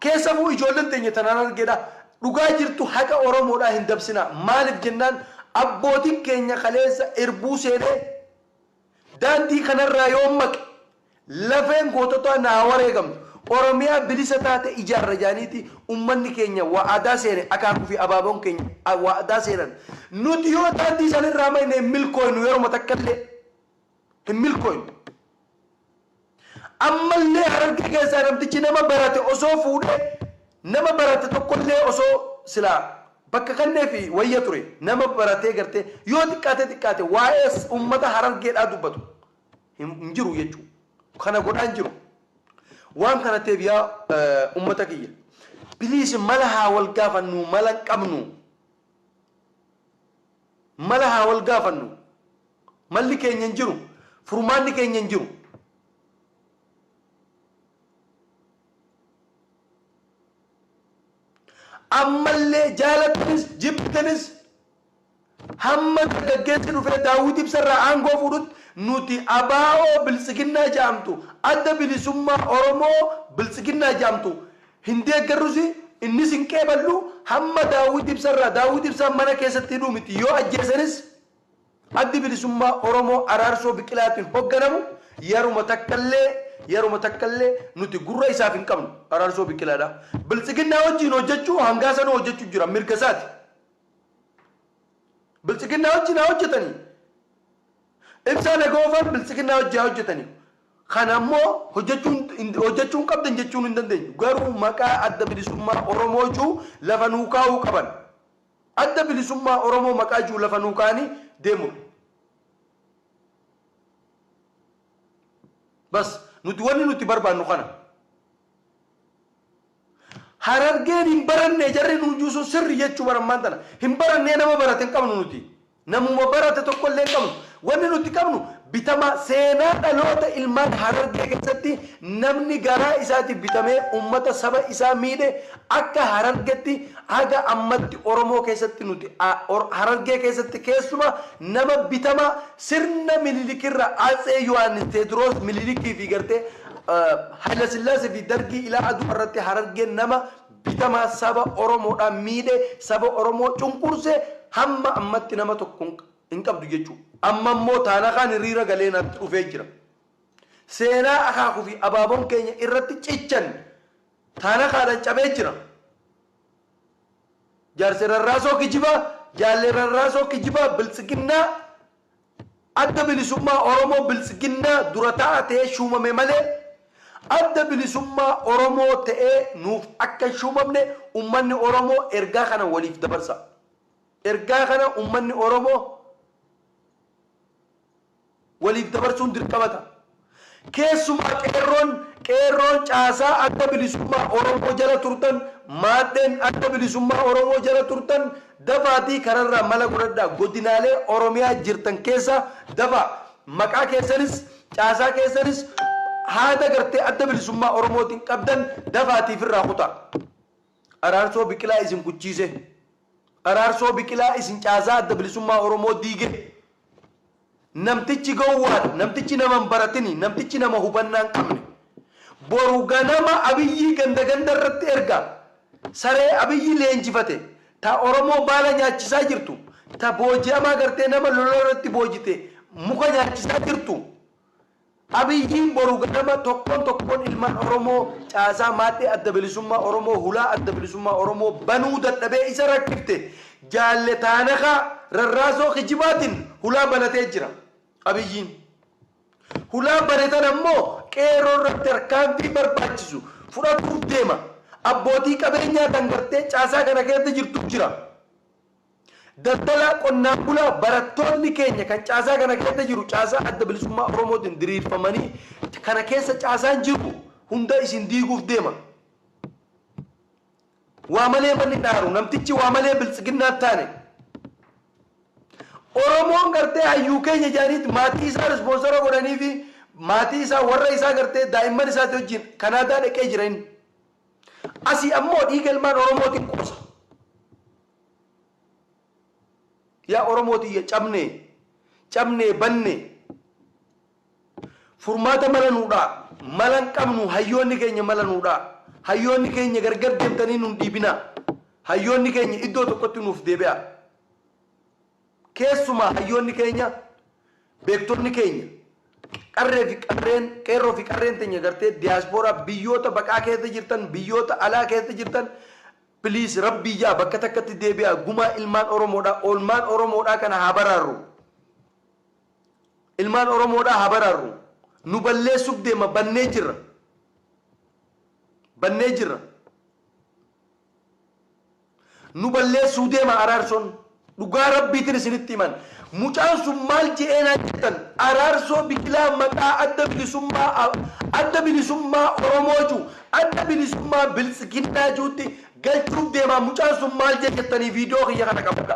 keessafuu ijoolleen teenya tanaan argeedha dhugaa jirtu haqa oromoodha hin dabsina maaliif jennaan abbootiin keenya kaleessa irbuu seenee daandii kanarraa yoo maqe lafeen gootota naa wareegamtu oromiyaa bilisa taate ijaarra jaaniiti ummanni keenya waadaa seene akaakuu fi abaaboon keenya waadaa seenan nuti yoo daandii sanirraa mayne hin milkooynu yeroo takkallee hin milkooynu ammallee harargee keessaa namtichi nama barate osoo fuudhee nama barate tokkollee osoo silaa bakka kannee fi wayya ture nama baratee gartee yoo xiqqaate waa'ee ummata harargeedhaa dubbatu hin jiru jechuudha kana godhaan jiru waan kana ta'eef yaa ummata kiyya biliis mala haa wal gaafannu mala qabnu mala haa wal gaafannu malli keenya hin jiru furmaanni keenya hin jiru ammallee jaalatanis jibbitanis hamma dargaggeessi dhufee daawwit ibsarraa aangoo fuudhutti nuti abaa'oo bilisiginnaa jaamtu adda bilisummaa oromoo bilisiginnaa jaamtu hin deeggarrusi innis hin qeeballu hamma daawwit ibsaan mana keessatti hidhuu miti yoo ajjeesanis addi bilisummaa oromoo araarsoo biqilaatiin hoogganamu yeruma takkallee nuti gurra isaaf hin qabnu araarsoo biqilaadha bilisiginnaa wajjin hojjechuu hangaa sana hojjechuu jira mirga isaati bilisiginnaa wajjin haa hojjetanii ibsaan egoofan bilisiginnaa wajjin haa hojjetanii kana ammoo hojjechuun qabdan jechuun hin dandeenyu garuu maqaa adda bilisummaa oromoo juu lafa nuu kaa'uu qaban adda bilisummaa oromoo maqaa juu lafa nuu kaa'anii deemu bas nuti wanni nuti barbaannu kana harargeen hin baranne jarri nu juusu sirri jechuu barammaan tana hin barannee nama barate hin qabnu nuti namuma barate tokkollee hin qabnu wanni nuti qabnu bitama seenaa dhaloota ilmaan harargee keessatti namni garaa isaatiif bitamee ummata saba isaa miidhe akka harargetti haga ammatti oromoo keessatti nuti harargee keessatti keessuma nama bitama sirna mililikirra Atsee Yohaannis Teediroos mililikii fi gartee Haayila Sillaasee fi dargii ilaa aduu irratti harargeen nama bitama saba oromoodhaan miidhe saba oromoo cunqursee hamma ammatti nama tokko hin qabdu jechuudha. Amma immoo taanakaan hiriira galee natti dhufee jira. Seenaa akaakuu fi abaaboon keenya irratti cichan taanakaadhaan cabee jira. Jaarsi rarraasoo kijibaa, jaallee rarraasoo kijibaa bilisiginnaa adda bilisummaa oromoo bilisiginnaa dura taa'ee shuumame malee adda bilisummaa oromoo ta'ee nuuf akka shuumamne ummanni oromoo ergaa kana waliif dabarsa. Ergaa kana ummanni oromoo waliif dabarsuun dirqamata. Keessumaa qeerroon caasaa adda bilisummaa oromoo jala turtan maaddeen adda bilisummaa oromoo jala turtan dafaatii kararraa mala godhadhaa godinaalee oromiyaa jirtan keessa dafa maqaa keessanis caasaa keessanis haada gartee adda bilisummaa oromootiin qabdan dafaatiif irraa kutaa araarsoo biqilaa isin kuchiise araarsoo biqilaa isin caasaa adda bilisummaa oromoo diige namtichi gowwaadha namtichi nama hin baratini namtichi nama hubannaa hin qabne boru ganama abiyyii ganda irratti erga saree abiyyii leenjifate ta oromoo baala nyaachisaa jirtu ta booji'amaa gartee nama lola irratti boojite muka nyaachisaa jirtu abiyyiin boru ganama tokkoon ilmaan oromoo caasaa maadhee adda bilisummaa oromoo hulaa adda bilisummaa oromoo banuu dadhabee isa rakkifte jaalle taanaqa rarraasoo kijibaatiin hulaa banatee jira abiyyiin hulaa banatan ammoo qeeroo irratti harkaanfii barbaachisu fudhatuuf deema abbootii qabeenyaa dangartee caasaa kana keessa jirtu jira daldala qonnaan bulaa barattoonni keenya kan caasaa kana keessa jiru caasaa adda bilisummaa oromootiin diriirfamanii kana keessa caasaan jiru hunda isin diiguuf deema waa malee manni dhaaru namtichi waa malee biltsiginnaa taane oromoon gartee hayyuu keenya jaaniit maatii isaa rispoonsara godhanii fi maatii isaa warra isaa gartee daa'imman isaati wajjin kanaadaa dhaqee jiran asii ammoo dhiiga ilmaan oromootiin qoosa yaa oromooti ya cabne banne furmaata mala nuudha malan qabnu hayyoonni keenya mala nuudha hayyoonni keenya gargar deemtanii nun dhiibina hayyoonni keenya iddoo tokkotti nuuf deebi'a keessumaa hayyoonni keenya beektonni keenya qeerroo fi qarreen teenya gartee diyaaspoora biyyoota baqaa keessa jirtan biyyoota alaa keessa jirtan please rabbi yaa bakka takkatti deebi'a gumaa ilmaan oromoodha olmaan oromoodha kana habararru ilmaan oromoodha habararru nu balleessuuf deema bannee jirra nu balleessuu deema araarsoon dhugaa rabbiitiin isinitti himan mucaan sun maal je'eenaa jettan araarsoo biqilaa maqaa adda bilisummaa oromooju adda bilisummaa biltsiginnaa juutti galchuuf deemaa mucaan sun maal jettanii viidiyoo kiyya kana qabadda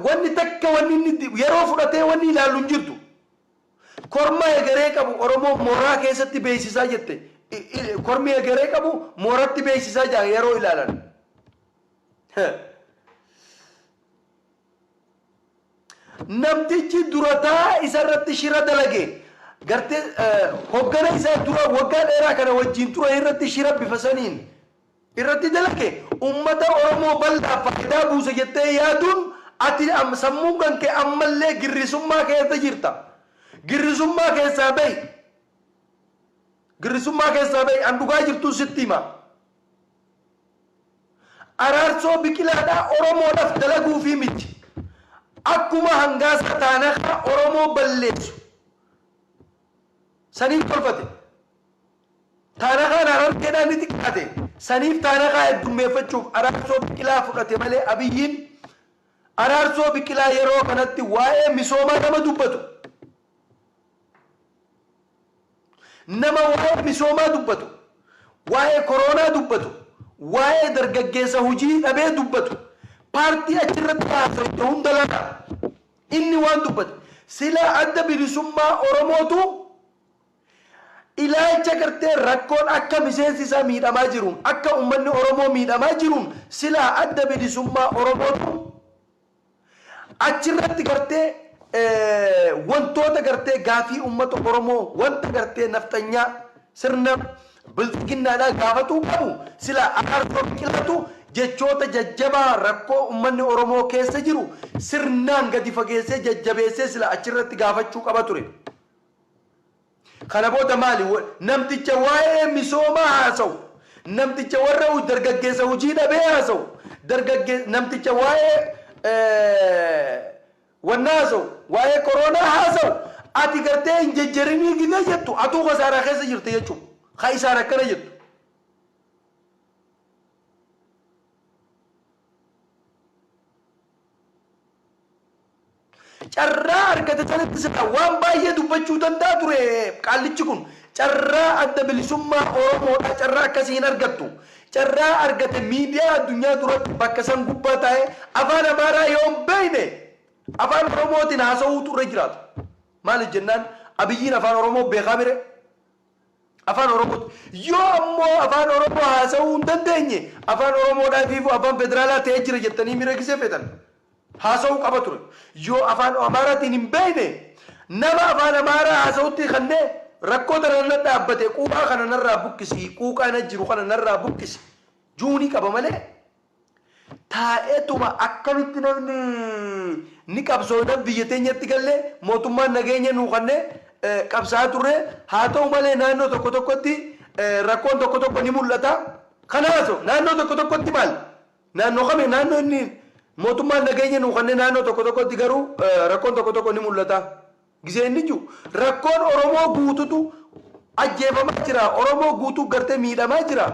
wanni takka wanni yeroo fudhatee wanni ilaallu hin jirtu korma egeree qabu oromoo mooraa keessatti beeksisaa jette kormi egeree qabu mooratti beeksisaa jira yeroo ilaalan namtichi durataa isarratti shira dalage gartee hoggana isaa dura waggaa dheeraa kana wajjin ture irratti shira bifa saniin irratti dalage ummata oromoo bal'aa faayidaa buusa jettee yaaduun ati sammuun kan kee ammallee girrisummaa keessa jirta girrisummaa keessaa bahi an dhugaa jirtu sitti hima araarsoo biqilaadhaa oromoodhaaf dalaguufi miti akkuma hangaasa taanaqa oromoo balleessu saniif tolfate taanaqaan ararkeedhaan ni xiqqaate saniif taanaqaa heddummeeffachuuf araarsoo biqilaa fudhate malee abiyyiin araarsoo biqilaa yeroo kanatti waa'ee misoomaa nama dubbatu nama waa'ee misoomaa dubbatu waa'ee koronaa dubbatu waa'ee dargaggeessa hojii dhabee dubbatu paartii achirratti haasawte hunda lama inni waan dubbate sila adda bilisummaa oromootu ilaalcha gartee rakkoon akka miseensi isaa miidhamaa jiruun akka ummanni oromoo miidhamaa jiruun sila adda bilisummaa oromootu achirratti gartee wantoota gartee gaafii ummata oromoo wanta gartee naftanyaa sirna biltsiginnaadhaa gaafatuu qabu sila araarsoo biqilaatu jechoota jajjabaa rakkoo ummanni oromoo keessa jiru sirnaan gadi fageessee jajjabeessee sila achirratti gaafachuu qaba ture kana booda maali namticha waa'ee misoomaa haasawu namticha warra dargaggeessa hojii dhabee haasawu namticha waa'ee wanna haasawu waa'ee koronaa haasawu ati gartee hin jejjerinii gidee jettu atuu khasaaraa keessa jirte jechuun haa isaan akkana jettu carraa argate sanatti sila waan baay'ee dubbachuu danda'a ture qaallichi kun carraa adda bilisummaa oromoodha carraa akkasiin argattu carraa argate miidiyaa addunyaa duratti bakka san gubbaa taa'ee afaan amaaraa yoo hin beekne afaan oromootiin haasa'uutu irra jiraatu maaliif jennaan abiyyiin afaan oromoo beekaa mire afaan oromooti yoo ammoo afaan oromoo haasa'uu hin dandeenye afaan oromoodhaa fi afaan federaalaa ta'ee jira jettanii mireegisee feetan haasa'uu qaba ture yoo afaan amaaraatiin hin beekne nama afaan amaaraa haasa'utti kannee rakkoo tanarra dhaabbate quuqaa kana narraa buqqisi quuqaa na jiru kana narraa buqqisi juunii qaba malee taa'eetuma akkamitti namni ni qabsoodhaan biyya teenyatti gallee mootummaan nageenya nuu kannee qabsaa turre haa ta'u malee naannoo tokko tokkotti rakkoon tokko tokko ni mul'ata kanaaso naannoo tokko tokkotti maal naannoo kame naannoo inni mootummaan nageenya nuu kannee naannoo tokko tokkotti garuu rakkoon tokko tokko ni mul'ata gisee inni jiru rakkoon oromoo guututu ajjeefamaa jira oromoo guutuu gartee miidhamaa jira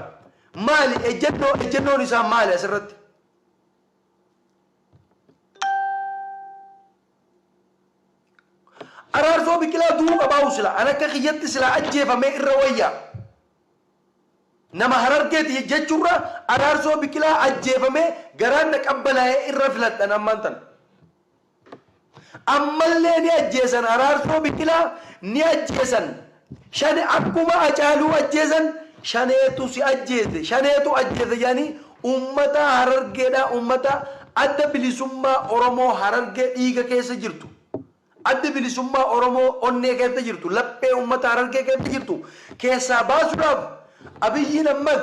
maali ejjennoon isaa maali asirratti araarsoo biqilaa du'uu qabaa'u sila an akka kiyyatti sila ajjeefamee irra wayya nama harargeeti jechuurra araarsoo biqilaa ajjeefamee garaan na qabbanaa'ee irra filadhan ammaan tan ammallee ni ajjeesan araarsoo biqilaa ni ajjeesan shane akkuma acaaluu ajjeesan shaneetu si ajjeese shaneetu ajjeese yaani ummata harargeedha ummata adda bilisummaa oromoo harargee dhiiga keessa jirtu adda bilisummaa oromoo onnee keessa jirtu laphee ummata harargee keessa jirtu keessaa baasuudhaaf abiyyiin ammad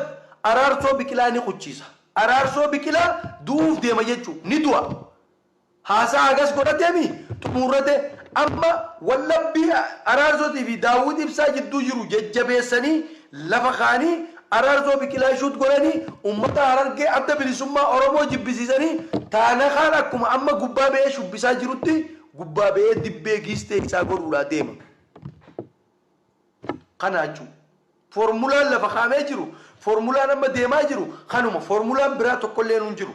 araarsoo biqilaa ni quchiisa araarsoo biqilaa du'uuf deema jechuu ni du'a haasaa agas godhateemi xumurrate amma wallabbii araarsootii fi daawwit ibsaa jidduu jiru jajjabeessanii lafa kaanii araarsoo biqilaa shuut godhanii ummata harargee adda bilisummaa oromoo jibbisiisanii taana kaan akkuma amma gubbaa ba'ee shubbisaa jirutti gubbaa ba'ee dibbee giistee isaa godhuudhaa deema kana jechuudha formulaan lafa kaamee jiru formulaan amma deemaa jiru kanuma formulaan biraa tokkollee hin jiru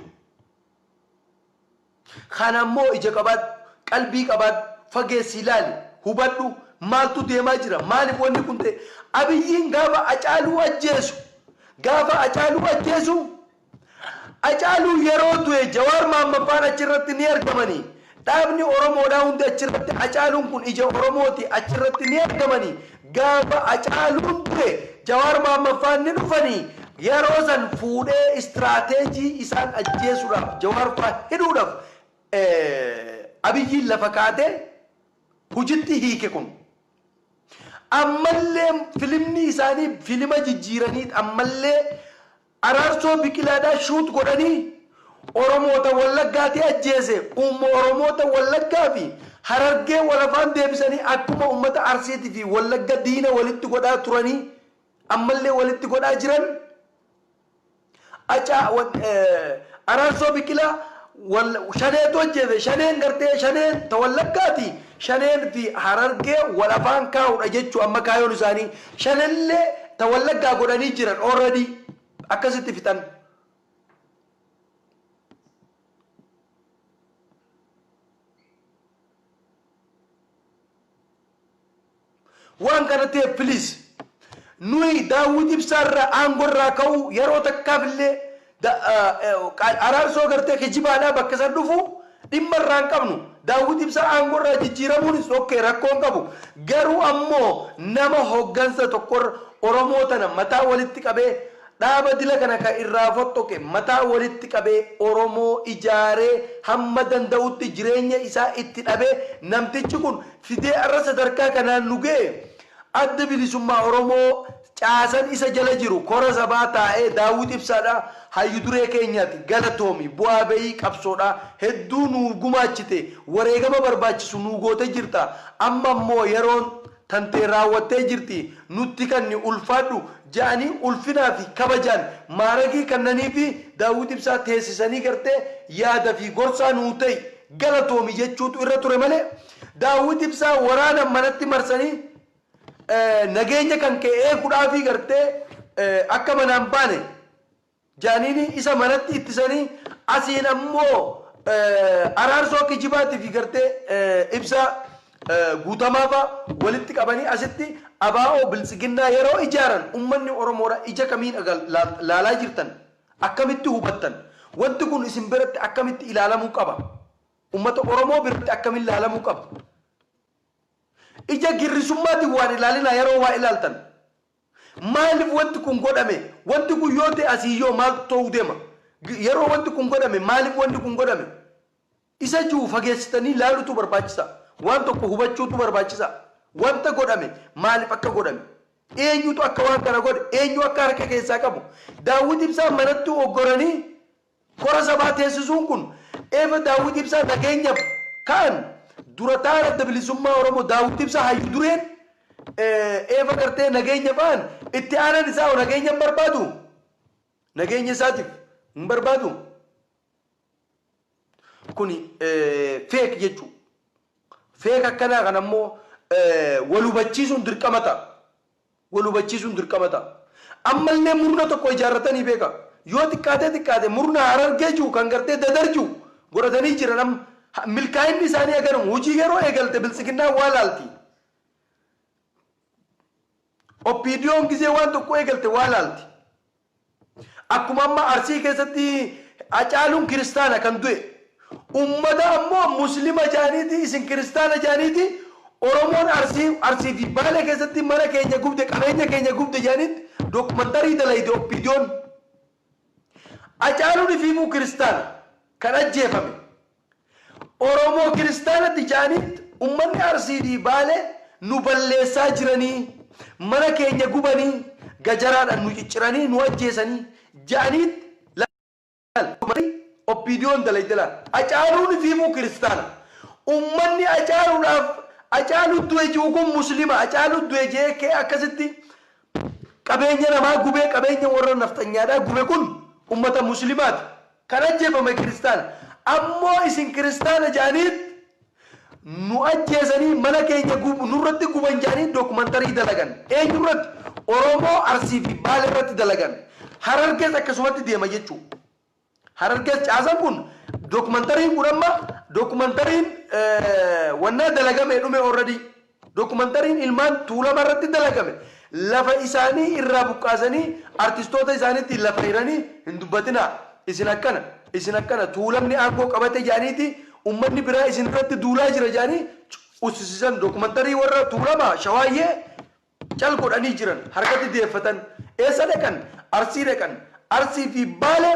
kana ammoo ija qabaadhu qalbii qabaadhu fageessi ilaali hubadhu maaltu deemaa jira maaliif wanni kun ta'e abiyyiin gaafa acaaluu ajjeesu acaaluu yeroo du'e jawaar maammaffaan achirratti ni argamanii dhaabni oromoodhaa hundi achirratti acaaluun kun ija oromooti achirratti ni argamanii gaafa acaaluun du'e jawaar maammaffaan ni dhufanii yeroo san fuudhee istiraateejii isaan ajjeesuudhaaf jawaar faa hidhuudhaaf abiyyiin lafa kaatee hujitti hiike kun ammallee filimni isaanii filima jijjiiranii ammallee araarsoo biqilaadhaa shuut godhanii oromoota wallaggaatti ajjeese oromoota wallaggaa fi harargee walafaan deebisanii akkuma ummata arsiitii fi wallagga diina walitti godhaa turanii ammallee walitti godhaa jiran araarsoo biqilaa shaneetu ajjeese shaneen gartee shaneen ta wallaggaati shaneen fi harargee walafaan kaa'udha jechuu amma kaayoon isaanii shanellee ta wallaggaa godhanii jiran already akkasitti fixan waan kana ta'e please nuyi daawwit ibsaarraa aangorraa ka'uu yeroo takkaaf illee araarsoo gartee kijibaadhaa bakka san dhufu dhimma irraa hin qabnu daawwit ibsaa aangorraa jijjiiramuunis okkee rakkoon qabu garuu ammoo nama hoggansa tokkorra oromoo tana mataa walitti qabee dhaaba dila kana ka irraa fottoke mataa walitti qabee oromoo ijaaree hamma danda'utti jireenya isaa itti dhabee namtichi kun fidee arra sadarkaa kanaan nu ga'e adda bilisummaa oromoo caasan isa jala jiru kora sabaa taa'ee daawwit ibsaadha hayyu duree keenyaati galatoomi bu'aa ba'ii qabsoodha hedduu nu gumaachite wareegama barbaachisu nu goote jirta amma ammoo yeroon tantee raawwattee jirti nutti kanni ulfaadhu ja'anii ulfinaa fi kabajaan maaragii kannanii fi daawwit ibsaa teessisanii gartee yaada fi gorsaa nuu ta'e galatoomi jechuutu irra ture malee daawwit ibsaa waraana manatti marsanii nageenya kan kee eeguudhaa fi gartee akka manaan baane jaaniini isa manatti ittisanii asiin ammoo araarsoo kijibaatii fi gartee ibsaa guutamaafaa walitti qabanii asitti abaa'oo bilisiginnaa yeroo ijaaran ummanni Oromoodha ija kamiin laalaa jirtan akkamitti hubattan wanti kun isin biratti akkamitti ilaalamuu qaba ummata Oromoo biratti akkamiin ilaalamuu qaba ija girrisummaatti waan ilaalina yeroo waa ilaaltan maaliif wanti kun godhame wanti kun yoo ta'e asiyyoo maal ta'uu deema yeroo wanti kun godhame maaliif wanti kun godhame isa jiru fageessitanii ilaaluutu barbaachisa waan tokko hubachuutu barbaachisa wanta godhame maaliif akka godhame eenyutu akka waan kana godhe eenyu akka harka keessaa qabu Daawit Ibsaa manatti oggoranii kora sabaa teessisuun kun eefa Daawit Ibsaa nageenyaaf kaan dura taa'an adda bilisummaa Oromoo Daawit Ibsaa hayyu dureen eefa gartee nageenya fa'an itti aanan isaa nageenya barbaadu nageenya isaatiif hin barbaadu kuni feek jechuudha feek akkanaa kan ammoo wal hubachiisuun dirqama ta'a wal hubachiisuun dirqama ta'a ammallee murna tokko ijaarratanii beeka yoo xiqqaate murna Harargee jiru kan gartee dadarju godhatanii jiran milkaa'inni isaanii agarmu hojii yeroo eegalte bilisiginnaa waa laalti oppiidiyoon gisee waan tokko eegalte waa laalti akkuma amma Arsii keessatti Hacaaluun kiristaana kan du'e ummata ammoo muslima jaaniiti isin kiristaana jaaniiti Oromoon Arsii fi Baalee keessatti mana keenya gubde qabeenya keenya gubde jaaniiti dookumantarii dalayde oppiidiyoon Hacaaluun fiimuu kiristaana kan ajjeefame Oromoo kiristaanatti jaaniiti ummanni Arsii fi Baalee nu balleessaa jiranii mana keenya gubanii gajaraadhaan nu cicciranii nu ajjeesanii jaaniiti oppiidiyoon dalayde laal Hacaaluun fiimuu kiristaana ummanni Hacaaluu du'e jiru kun muslima Hacaaluu du'e jee akkasitti qabeenya namaa gubee qabeenya warra naftanyaadhaa gube kun ummata muslimaati kan ajjeefame kiristaana ammoo isin kiristaana jaaniit nu ajjeesanii mana keenya nurratti guban jaanii dookumantarii dalagan eenyurratti Oromoo Arsii fi Baalee irratti dalagan Harargees akkasumatti deema jechuudha Harargees caasan kun dookumantariin kun amma dookumantariin wannaa dalagame dhume already dookumantariin ilmaan Tuulama irratti dalagame lafa isaanii irraa buqqaasanii artistoota isaaniitti lafa hiranii hin dubbatinaa isin akkana Tuulamni aangoo qabate jaaniiti ummanni biraa isin irratti duulaa jira jaanii ussisisan dookumantarii warra Tuulama Shawaayyee cal godhanii jiran harkatti deeffatan eessa dhaqan Arsii dhaqan Arsii fi Baalee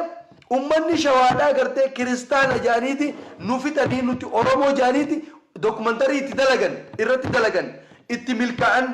ummanni Shawaadhaa gartee kiristaana jaaniiti nu fixanii nuti Oromoo jaaniiti dookumantarii itti dalagan irratti dalagan itti milkaa'an